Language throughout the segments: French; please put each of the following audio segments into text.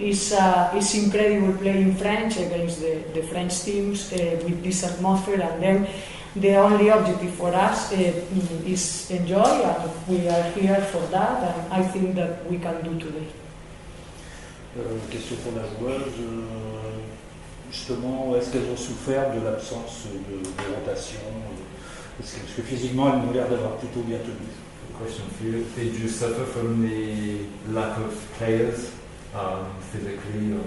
It's incredible playing French against the French teams with this atmosphere, and then the only objective for us is enjoy, and we are here for that, and I think that we can do today. Question pour la joueuse. Justement, est-ce qu'elles ont souffert de l'absence de rotation? Parce que physiquement, elles ont l'air d'avoir plutôt bien tenu. Question for you: did you suffer from the lack of players physically? Or?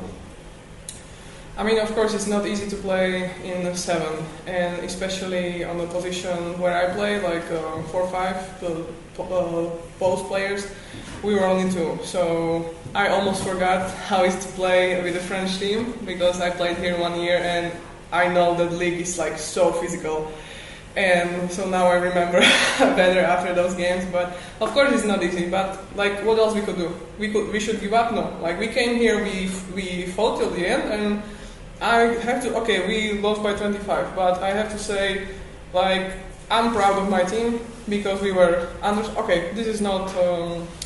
I mean, of course, it's not easy to play in the 7, and especially on the position where I play, like 4-5, the post players, we were only 2. So I almost forgot how it's to play with the French team, because I played here 1 year, and I know that league is like so physical. And so now I remember better after those games. But of course it's not easy. But like, what else we could do? We should give up? No. Like, we came here, we fought till the end, and I have to. Okay, we lost by 25, but I have to say, like, I'm proud of my team because we were under. Okay, this is not.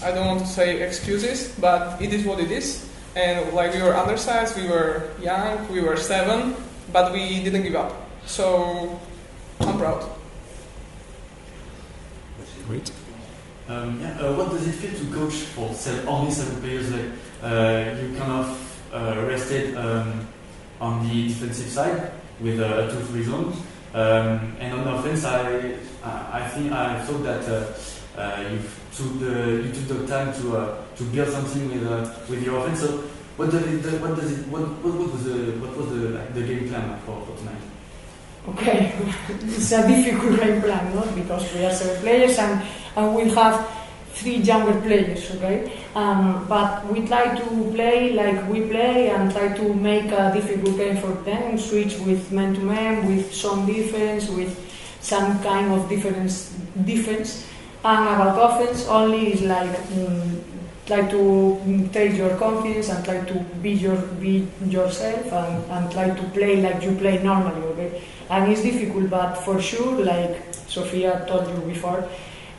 I don't want to say excuses, but it is what it is. And like, we were undersized, we were young, we were 7, but we didn't give up. So I'm proud. Great. What does it feel to coach for only 7 players? Like, you kind of rested on the defensive side with a 2-3 zone, and on the offense, I thought that you took the time to build something with your offense. So what was the game plan for tonight? Okay, it's a difficult game plan, no? Because we are 7 players and we have 3 younger players, okay? But we try to play like we play and try to make a difficult game for them, switch with man-to-man, with some defense, with some kind of defense. And about offense, only is like try to take your confidence and try to be yourself and try to play like you play normally, okay? And it's difficult, but for sure, like Sofia told you before,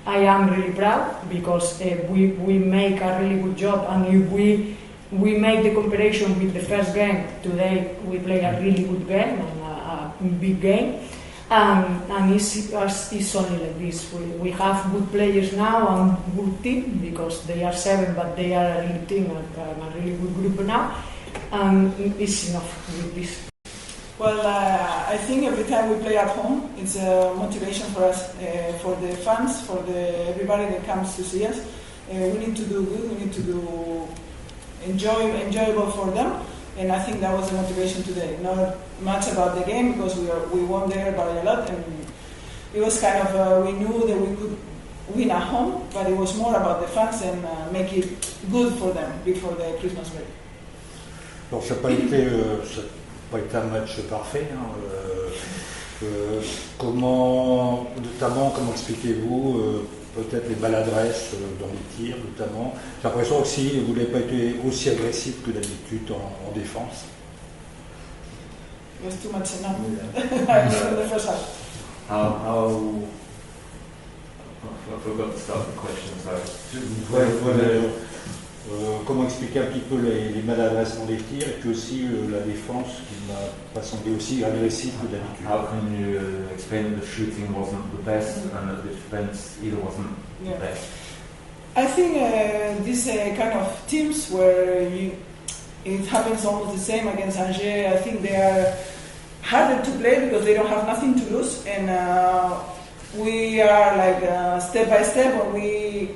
I am really proud because we make a really good job, and if we make the comparison with the first game, today we play a really good game and a big game, and it's only like this. We have good players now and good team because they are 7, but they are a really team and a really good group now, and it's enough with this. Well, I think every time we play at home, it's a motivation for us, for the fans, for everybody that comes to see us. We need to do good, we need to do enjoyable for them, and I think that was the motivation today. Not much about the game because we won there by a lot, and it was kind of, we knew that we could win at home, but it was more about the fans and make it good for them before the Christmas break. Alors, ça n'a pas été un match parfait. Comment expliquez-vous peut-être les maladresses dans les tirs notamment? J'ai l'impression aussi que vous n'avez pas été aussi agressif que d'habitude en défense. It was too much enough. In the first half. I forgot to start the question, comment expliquer un petit peu les maladresses dans les tirs et puis aussi la défense qui m'a pas semblé aussi agressive que d'habitude. How can you explain that the shooting wasn't the best and that the defense either wasn't the best? I think these kind of teams where it happens almost the same against Angers. I think they are harder to play because they don't have nothing to lose, and we are like step by step. When we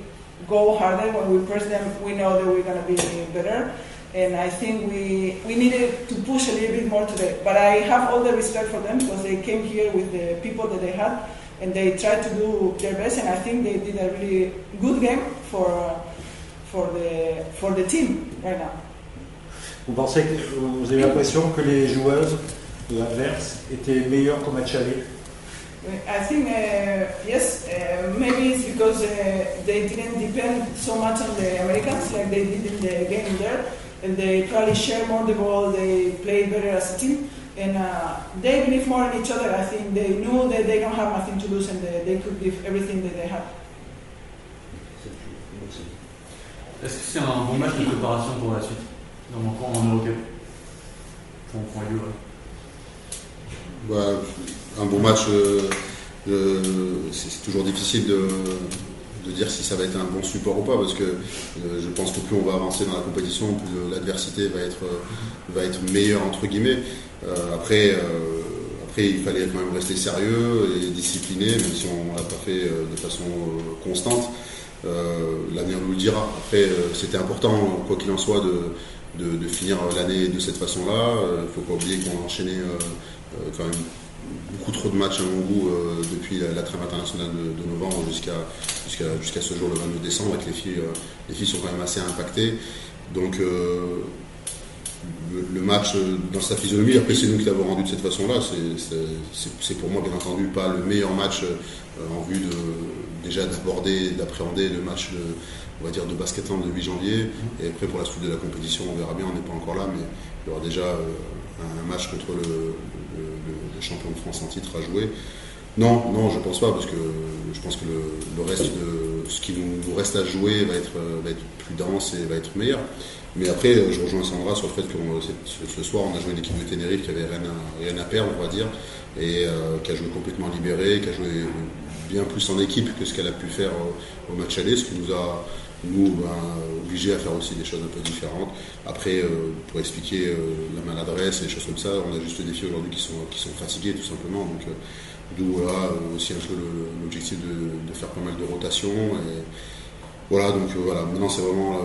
go harder, when we press them, we know that we're going to be better. And I think we needed to push a little bit more today. But I have all the respect for them because they came here with the people that they had, and they tried to do their best. And I think they did a really good game for the team right now. Vous avez l'impression que les joueuses adverses étaient meilleures qu'au match aller? I think yes, maybe it's because they didn't depend so much on the Americans like they did in the game there, and they probably share more the ball, they played better as a team, and they believe more in each other. I think they knew that they don't have nothing to lose and they could give everything that they have. Est-ce que c'est un bon match de préparation pour la suite? normalement en Eurocup pour you? Un bon match, c'est toujours difficile de dire si ça va être un bon support ou pas, parce que je pense que plus on va avancer dans la compétition, plus l'adversité va être meilleure entre guillemets. Après, il fallait quand même rester sérieux et discipliné, même si on ne l'a pas fait de façon constante. L'avenir nous le dira. Après, c'était important, quoi qu'il en soit, de finir l'année de cette façon-là. Il ne faut pas oublier qu'on a enchaîné quand même beaucoup trop de matchs à mon goût depuis la trêve internationale de novembre jusqu'à ce jour, le 22 décembre, avec les filles sont quand même assez impactées. Donc le match dans sa physionomie, après c'est nous qui l'avons rendu de cette façon-là, c'est pour moi bien entendu pas le meilleur match en vue déjà d'appréhender le match on va dire de basket de 8 janvier, et après pour la suite de la compétition on verra bien, on n'est pas encore là, mais il y aura déjà un match contre le champion de France en titre à jouer. Non, je pense pas, parce que je pense que le reste de ce qui nous reste à jouer va être plus dense et va être meilleur. Mais après, je rejoins Sandra sur le fait que ce soir, on a joué une équipe de Tenerife qui avait rien à perdre, on va dire, et qui a joué complètement libéré, qui a joué bien plus en équipe que ce qu'elle a pu faire au match aller, ce qui nous a obligés à faire aussi des choses un peu différentes. Après, pour expliquer la maladresse et des choses comme ça, on a juste des filles aujourd'hui qui sont fatiguées tout simplement. Donc, d'où aussi un peu l'objectif de faire pas mal de rotations. Et voilà, donc maintenant c'est vraiment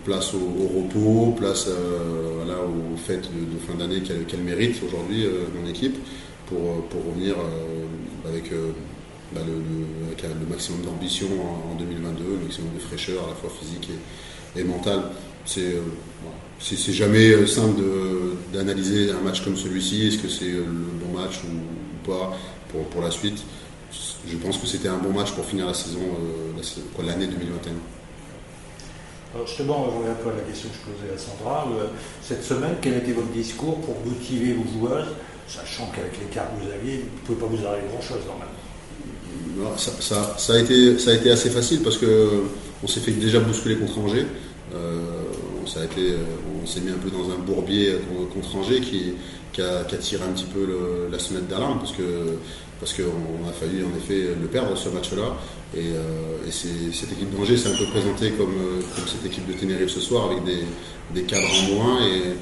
place au repos, place aux fêtes de fin d'année qu'elle mérite aujourd'hui, mon équipe, pour revenir avec le maximum d'ambition en 2022, le maximum de fraîcheur à la fois physique et mentale. C'est jamais simple d'analyser un match comme celui-ci, est-ce que c'est le bon match ou pas pour la suite. Je pense que c'était un bon match pour finir la saison, l'année 2021. Alors justement, on revient un peu à la question que je posais à Sandra. Cette semaine, quel était votre discours pour motiver vos joueurs, sachant qu'avec l'écart que vous aviez, vous ne pouvez pas vous arriver grand-chose normalement? Ça a été assez facile parce qu'on s'est fait déjà bousculer contre Angers. On s'est mis un peu dans un bourbier contre Angers qui a tiré un petit peu la sonnette d'alarme parce qu'on a failli en effet le perdre ce match-là. Et cette équipe d'Angers s'est un peu présentée comme cette équipe de Tenerife ce soir avec des cadres en moins. Et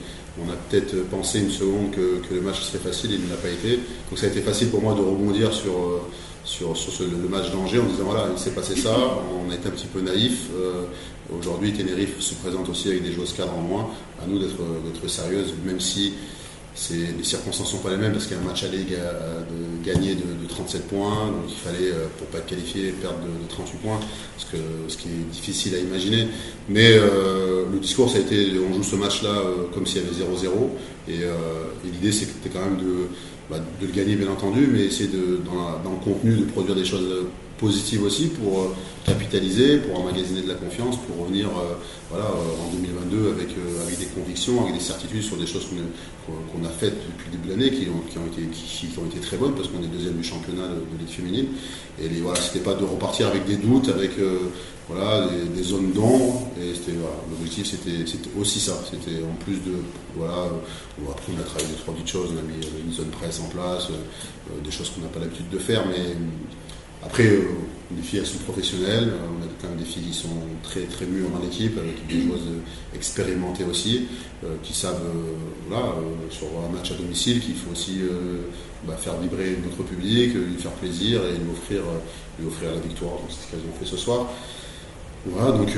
on a peut-être pensé une seconde que le match serait facile et il ne l'a pas été. Donc ça a été facile pour moi de rebondir sur le match d'Angers en disant voilà, il s'est passé ça, on a été un petit peu naïf. Aujourd'hui, Tenerife se présente aussi avec des joueuses cadres en moins. À nous d'être sérieuses, même si les circonstances ne sont pas les mêmes, parce qu'il y a un match aller gagné de 37 points, donc il fallait, pour ne pas être qualifié, perdre de 38 points, ce qui est difficile à imaginer. Mais le discours, ça a été on joue ce match-là comme s'il y avait 0-0, et l'idée c'était quand même de le gagner bien entendu, mais essayer dans le contenu de produire des choses positives aussi pour capitaliser, pour emmagasiner de la confiance, pour revenir en 2022 avec des convictions, avec des certitudes sur des choses qu'on a faites depuis le début de l'année qui ont été très bonnes parce qu'on est deuxième du championnat de Ligue féminine. Et c'était pas de repartir avec des doutes, avec des zones d'ombre. Et l'objectif c'était aussi ça. C'était en plus après on a travaillé des 3 petites choses, on a mis une zone presse en place, des choses qu'on n'a pas l'habitude de faire, mais après, les filles elles sont professionnelles, on a quand même des filles qui sont très très mûres dans l'équipe, avec des joueuses expérimentées aussi, qui savent, sur un match à domicile, qu'il faut aussi faire vibrer notre public, lui faire plaisir et lui offrir la victoire. Donc c'est ce qu'elles ont fait ce soir. Voilà, donc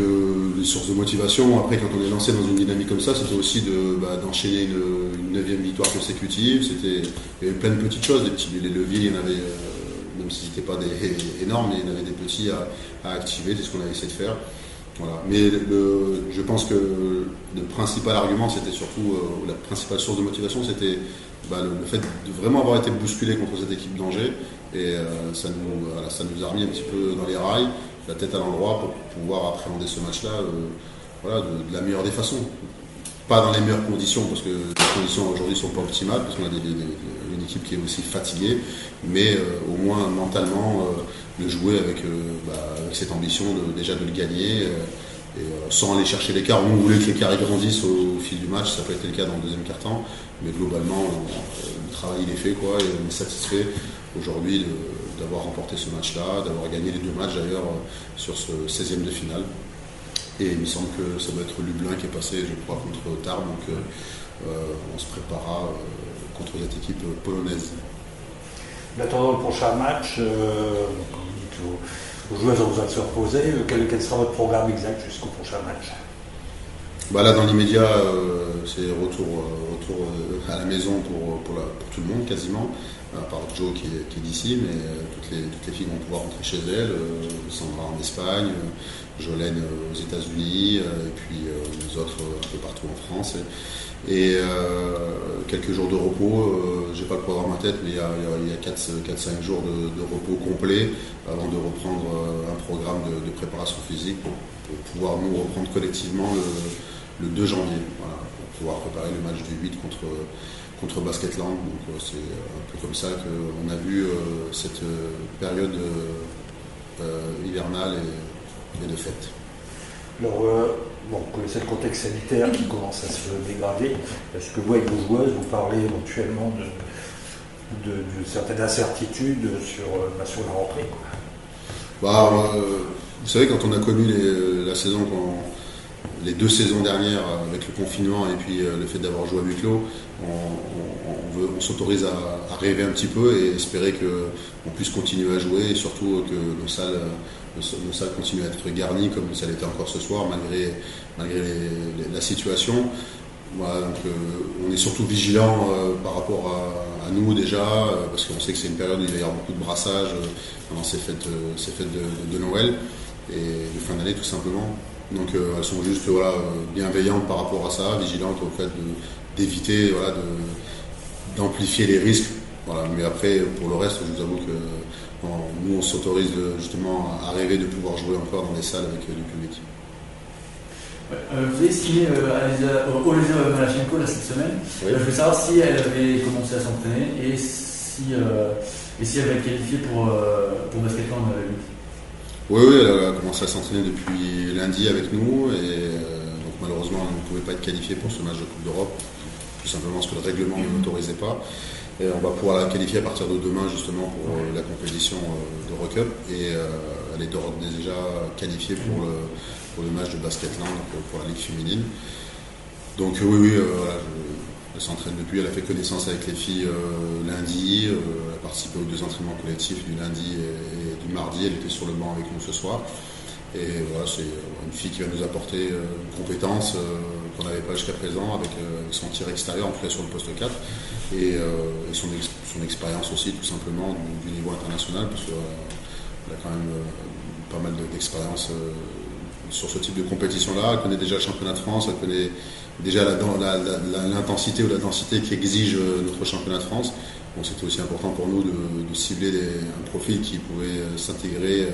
les sources de motivation, après quand on est lancé dans une dynamique comme ça, c'était aussi d'enchaîner une 9e victoire consécutive. Il y avait plein de petites choses, les leviers, il y en avait, même si c'était pas des énormes, mais il y en avait des petits à activer, c'est ce qu'on avait essayé de faire. Voilà. Mais je pense que le principal argument, c'était surtout, la principale source de motivation, c'était le fait de vraiment avoir été bousculé contre cette équipe d'Angers, et ça nous a remis un petit peu dans les rails, la tête à l'endroit pour pouvoir appréhender ce match-là de la meilleure des façons. Pas dans les meilleures conditions, parce que les conditions aujourd'hui ne sont pas optimales, parce qu'on a une équipe qui est aussi fatiguée, mais au moins mentalement, de jouer avec cette ambition déjà de le gagner, sans aller chercher l'écart. On voulait que l'écart grandisse au fil du match, ça n'a pas été le cas dans le deuxième quart-temps, mais globalement le travail il est fait quoi, et on est satisfait aujourd'hui d'avoir remporté ce match-là, d'avoir gagné les 2 matchs d'ailleurs sur ce 16e de finale. Et il me semble que ça doit être Lublin qui est passé, je crois, contre Tarbes, donc on se préparera contre cette équipe polonaise. En attendant le prochain match, aux joueurs ont besoin de se reposer. Quel sera votre programme exact jusqu'au prochain match? Là, dans l'immédiat, c'est retour à la maison pour tout le monde quasiment, à part Joe qui est d'ici, mais toutes les filles vont pouvoir rentrer chez elles. Sandra en Espagne, Jolène aux États-Unis, et puis les autres un peu partout en France. Et quelques jours de repos, j'ai pas le programme en tête, mais il y a 4-5 jours de repos complet avant de reprendre un programme de préparation physique pour pouvoir nous reprendre collectivement le 2 janvier, voilà, pour pouvoir préparer le match du 8 contre Basketland. Donc c'est un peu comme ça qu'on a vu cette période hivernale et de fête. Alors, vous connaissez le contexte sanitaire qui commence à se dégrader. Est-ce que vous, avec vos joueuses, vous parlez éventuellement de certaines incertitudes sur la rentrée quoi? Vous savez, quand on a connu les 2 saisons dernières avec le confinement et puis le fait d'avoir joué à huis clos, on s'autorise à rêver un petit peu et espérer qu'on puisse continuer à jouer et surtout que nos salles continuent à être garnies comme ça l'était encore ce soir malgré la situation. Voilà, donc, on est surtout vigilant par rapport à nous déjà parce qu'on sait que c'est une période où il va y avoir beaucoup de brassage pendant ces fêtes de Noël et de fin d'année tout simplement. Donc elles sont juste bienveillantes par rapport à ça, vigilantes au fait d'éviter d'amplifier les risques. Voilà. Mais après pour le reste, je vous avoue que nous on s'autorise justement à rêver de pouvoir jouer encore dans des salles avec du public. Vous avez signé Olesa Malachenko cette semaine. Oui. Je veux savoir si elle avait commencé à s'entraîner et si elle va être qualifiée pour Basketland 8. Oui, elle a commencé à s'entraîner depuis lundi avec nous et donc malheureusement elle ne pouvait pas être qualifiée pour ce match de Coupe d'Europe, tout simplement parce que le règlement ne l'autorisait pas. Et on va pouvoir la qualifier à partir de demain justement pour la compétition d'Eurocup et elle est déjà qualifiée pour le match de Basketland, pour la Ligue féminine. Donc elle s'entraîne depuis, elle a fait connaissance avec les filles lundi, elle a participé aux 2 entraînements collectifs du lundi et du mardi, elle était sur le banc avec nous ce soir. Et voilà, c'est une fille qui va nous apporter une compétence qu'on n'avait pas jusqu'à présent avec son tir extérieur, en tout cas sur le poste 4, et son expérience aussi tout simplement du niveau international, parce qu'elle a quand même pas mal d'expérience sur ce type de compétition-là. Elle connaît déjà le championnat de France, elle connaît déjà l'intensité ou la densité qu'exige notre championnat de France. Bon, c'était aussi important pour nous de cibler un profil qui pouvait s'intégrer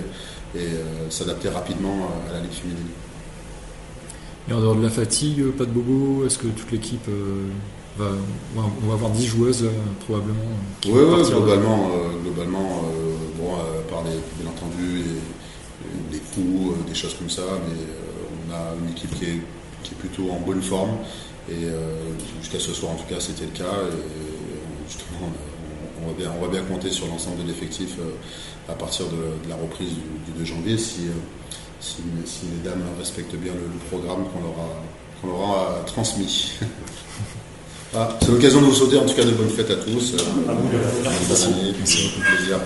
et s'adapter rapidement à la Ligue féminine. Et en dehors de la fatigue, pas de bobo, est-ce que toute l'équipe on va avoir 10 joueuses probablement Oui, globalement, à part bien entendu des coups, des choses comme ça, mais on a une équipe qui est plutôt en bonne forme et jusqu'à ce soir en tout cas c'était le cas et justement on va bien compter sur l'ensemble de l'effectif à partir de la reprise du 2 janvier si les dames respectent bien le programme qu'on leur a transmis. Voilà, c'est l'occasion de vous souhaiter en tout cas de bonnes fêtes à tous. Bonne année, plaisir.